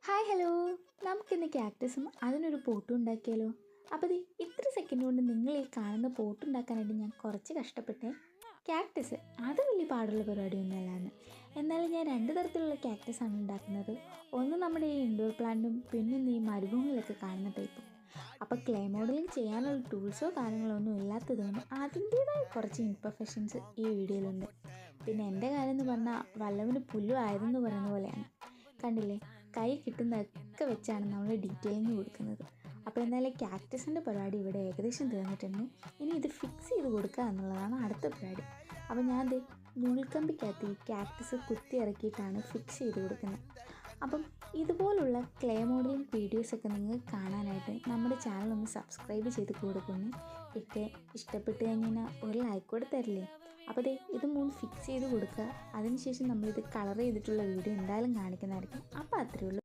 Hi hello, നമുക്കിന്ന് ക്യാക്ടസും അതിനൊരു പോട്ടും ഉണ്ടാക്കിയാലോ. അപ്പോൾ ഇത്ര സെക്കൻഡ് കൊണ്ട് നിങ്ങൾ ഈ കാണുന്ന പോട്ട് ഉണ്ടാക്കാനായിട്ട് ഞാൻ കുറച്ച് കഷ്ടപ്പെട്ടേ. ക്യാക്ടസ് അത് വലിയ പാടുള്ള പരിപാടിയൊന്നുമല്ലാന്ന്. എന്നാലും ഞാൻ രണ്ട് തരത്തിലുള്ള ക്യാക്ടസാണ് ഉണ്ടാക്കുന്നത്. ഒന്ന് നമ്മുടെ ഈ ഇൻഡോർ പ്ലാന്റും പിന്നെ ഈ മരുഭൂമിയിലൊക്കെ കാണുന്ന ടൈപ്പും. അപ്പോൾ ക്ലേ മോഡലിംഗ് ചെയ്യാനുള്ള ടൂൾസോ കാര്യങ്ങളോ ഒന്നും ഇല്ലാത്തതുകൊണ്ട് അതിൻ്റേതായ കുറച്ച് ഇംപെർഫെക്ഷൻസ് ഈ വീഡിയോയിലുണ്ട്. പിന്നെ എൻ്റെ കാര്യം എന്ന് പറഞ്ഞാൽ വല്ലവന് പുല്ലും ആയതെന്ന് പറയുന്ന പോലെയാണ്. കണ്ടില്ലേ, കൈ കിട്ടുന്നതൊക്കെ വെച്ചാണ് നമ്മൾ ഡീറ്റെയിലിങ് കൊടുക്കുന്നത്. അപ്പോൾ എന്തായാലും ക്യാക്ടസിൻ്റെ പരിപാടി ഇവിടെ ഏകദേശം തീർന്നിട്ടുണ്ട്. ഇനി ഇത് ഫിക്സ് ചെയ്ത് കൊടുക്കുക എന്നുള്ളതാണ് അടുത്ത പരിപാടി. അപ്പോൾ ഞാൻ നൂൽക്കമ്പിക്കകത്ത് ഈ ക്യാക്ടസ് കുത്തി ഇറക്കിയിട്ടാണ് ഫിക്സ് ചെയ്ത് കൊടുക്കുന്നത്. അപ്പം ഇതുപോലുള്ള ക്ലേ മോഡലിംഗ് വീഡിയോസൊക്കെ നിങ്ങൾക്ക് കാണാനായിട്ട് നമ്മുടെ ചാനൽ ഒന്ന് സബ്സ്ക്രൈബ് ചെയ്ത് കൊടുക്കുന്നു. ഇഷ്ടപ്പെട്ട് കഴിഞ്ഞാൽ ഒരു ലൈക്ക് കൂടെ തരില്ലേ. അപ്പോൾ ഇത് മൂന്ന് ഫിക്സ് ചെയ്ത് കൊടുക്കുക. അതിനുശേഷം നമ്മളിത് കളർ ചെയ്തിട്ടുള്ള വീഡിയോ എന്തായാലും കാണിക്കുന്നതായിരിക്കും. അപ്പോൾ അത്രയേ ഉള്ളൂ.